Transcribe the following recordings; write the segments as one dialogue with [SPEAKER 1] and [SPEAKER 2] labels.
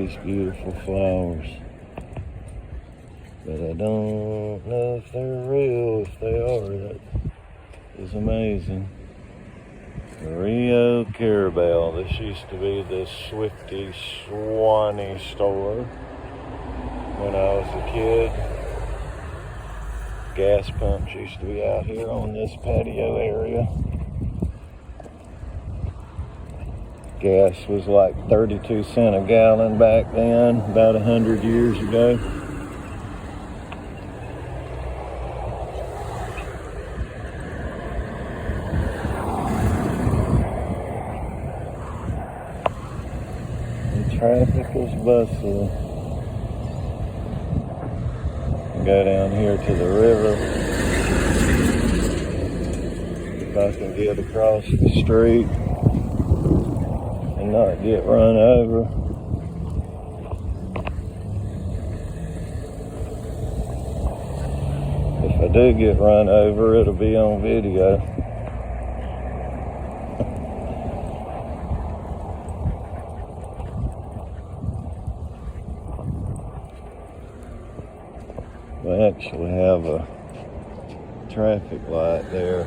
[SPEAKER 1] these beautiful flowers. But I don't know if they're real. If they are, that is amazing. Rio Carrabelle. This used to be the Swifty Swanee store when I was a kid. Gas pumps used to be out here on this patio area. Gas was like 32 cents a gallon back then, about 100 years ago. Traffic is bustling. Go down here to the river. If I can get across the street and not get run over. If I do get run over, it'll be on video. We actually have a traffic light there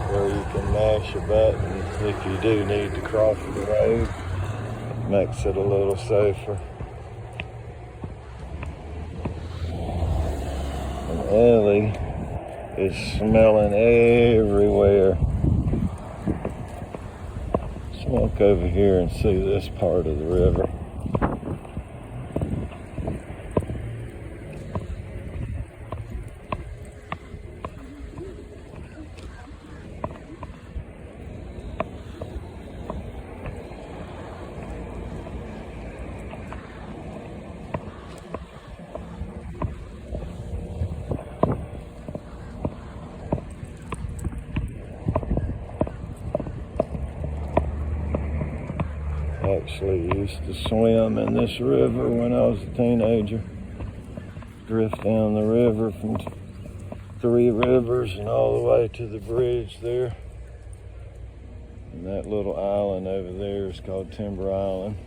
[SPEAKER 1] where you can mash a button if you do need to cross the road. Makes it a little safer. And Ellie is smelling everywhere. Let's walk over here and see this part of the river. Actually used to swim in this river when I was a teenager. Drift down the river from Three Rivers and all the way to the bridge there. And that little island over there is called Timber Island.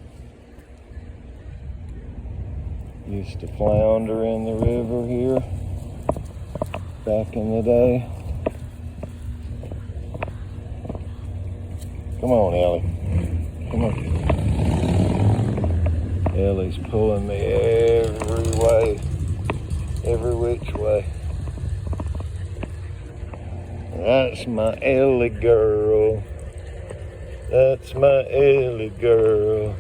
[SPEAKER 1] Used to flounder in the river here back in the day. Come on, Ellie. Come on. Ellie's pulling me every way, every which way. That's my Ellie girl. That's my Ellie girl.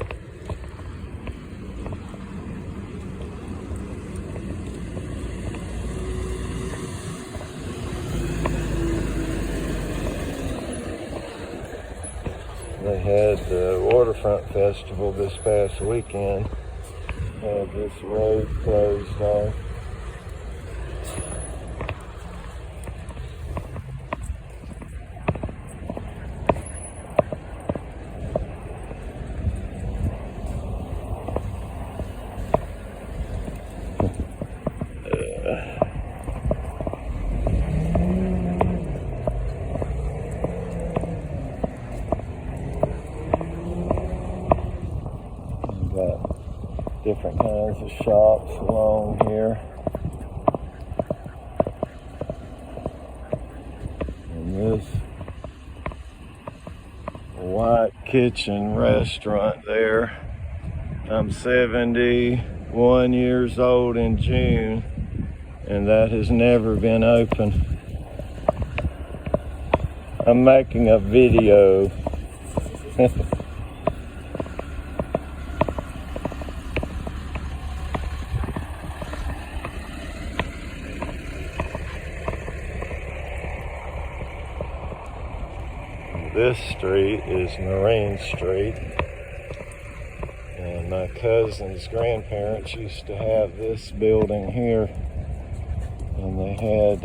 [SPEAKER 1] They had the Waterfront Festival this past weekend. Had this road closed off. Got different kinds of shops along here. And this white kitchen restaurant there. I'm 71 years old in June, and that has never been open. I'm making a video. This street is Marine Street, and my cousin's grandparents used to have this building here, and they had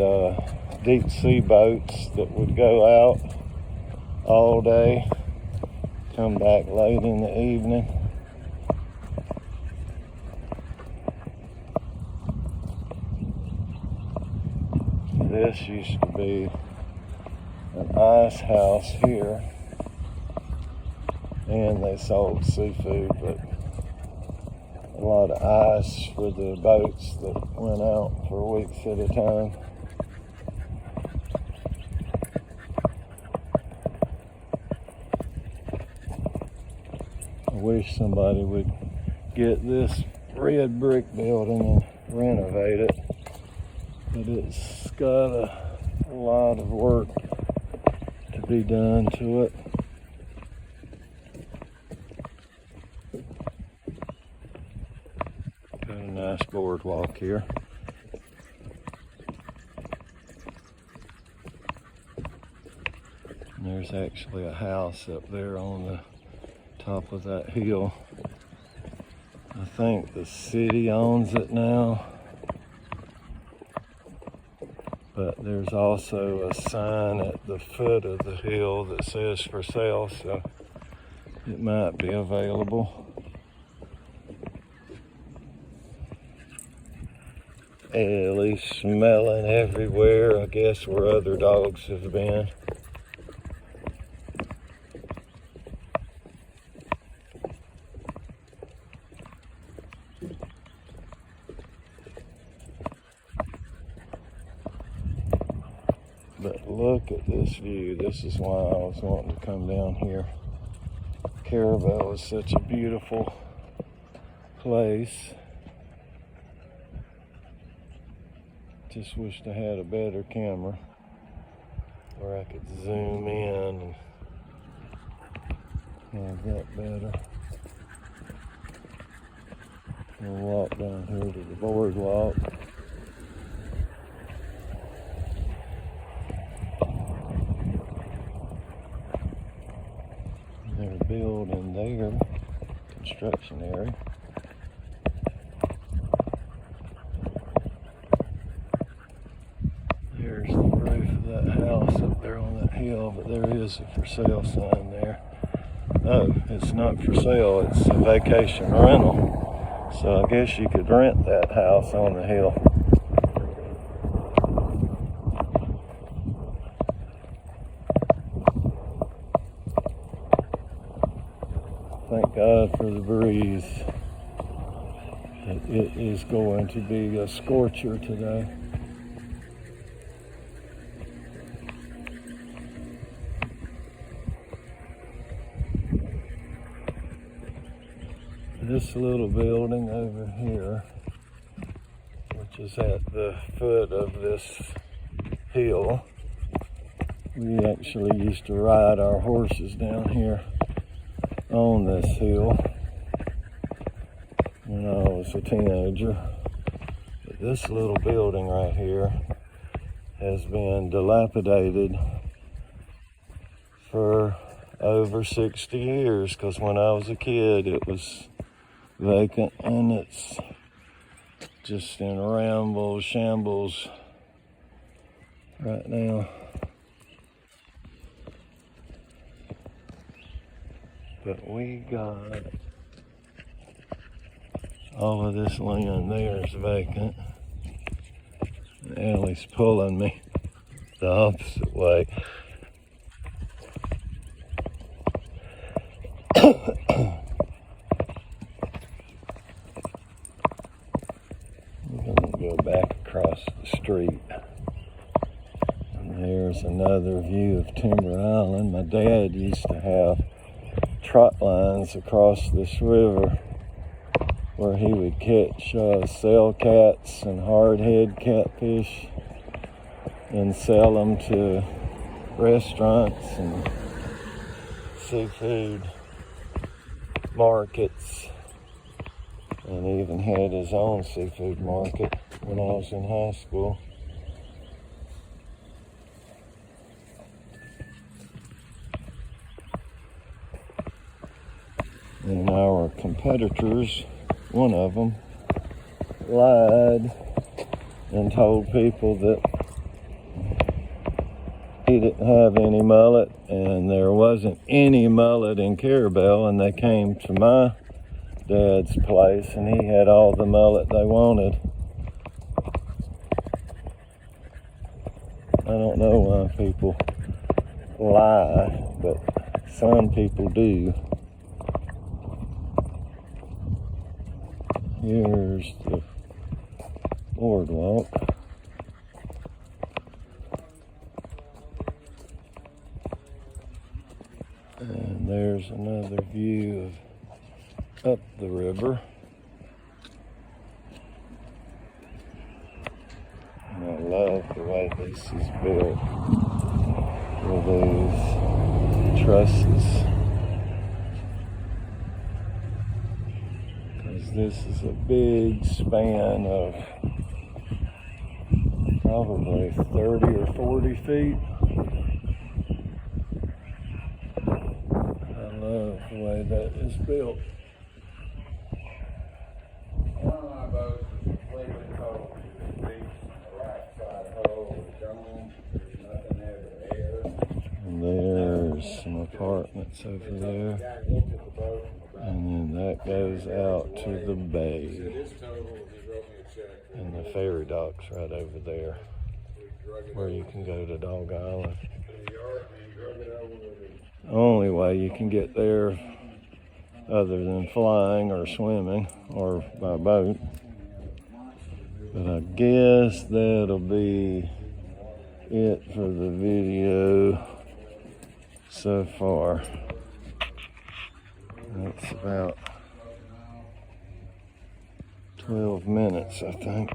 [SPEAKER 1] deep sea boats that would go out all day, come back late in the evening. This used to be an ice house here, and they sold seafood, but a lot of ice for the boats that went out for weeks at a time. I wish somebody would get this red brick building and renovate it, but it's got a lot of work to be done to it. Got a nice boardwalk here. And there's actually a house up there on the top of that hill. I think the city owns it now, but there's also a sign at the foot of the hill that says for sale, so it might be available. Ellie's smelling everywhere, I guess, where other dogs have been. But look at this view. This is why I was wanting to come down here. Carrabelle is such a beautiful place. Just wished I had a better camera where I could zoom in and have that better. We'll walk down here to the boardwalk. They're building their construction area. There's the roof of that house up there on that hill, but there is a for sale sign there. No, it's not for sale, it's a vacation rental. So I guess you could rent that house on the hill. Thank God for the breeze. It is going to be a scorcher today. This little building over here, which is at the foot of this hill, we actually used to ride our horses down here on this hill when I was a teenager. But this little building right here has been dilapidated for over 60 years, because when I was a kid it was vacant, and it's just in shambles right now. But we got all of this land there is vacant. Ellie's pulling me the opposite way. We're going to go back across the street. And there's another view of Timber Island. My dad used to have trot lines across this river where he would catch sail cats and hardhead catfish and sell them to restaurants and seafood markets, and even had his own seafood market when I was in high school. And our competitors, one of them, lied and told people that he didn't have any mullet and there wasn't any mullet in Carrabelle, and they came to my dad's place and he had all the mullet they wanted. I don't know why people lie, but some people do. Here's the boardwalk. And there's another view of up the river. And I love the way this is built with these trusses. Because this is a big span of probably 30 or 40 feet. I love the way that is built.
[SPEAKER 2] One of my boats is completely total to the beach, the right side hull with dome. There's nothing there but air.
[SPEAKER 1] And there's some apartments over there.
[SPEAKER 2] The guy looked at the boat
[SPEAKER 1] And then that goes out to the bay.
[SPEAKER 2] It's total, he wrote me a check.
[SPEAKER 1] And the ferry dock's right over there where you can go to Dog Island. The only way you can get there other than flying or swimming or by boat. But I guess that'll be it for the video so far. That's about 12 minutes, I think.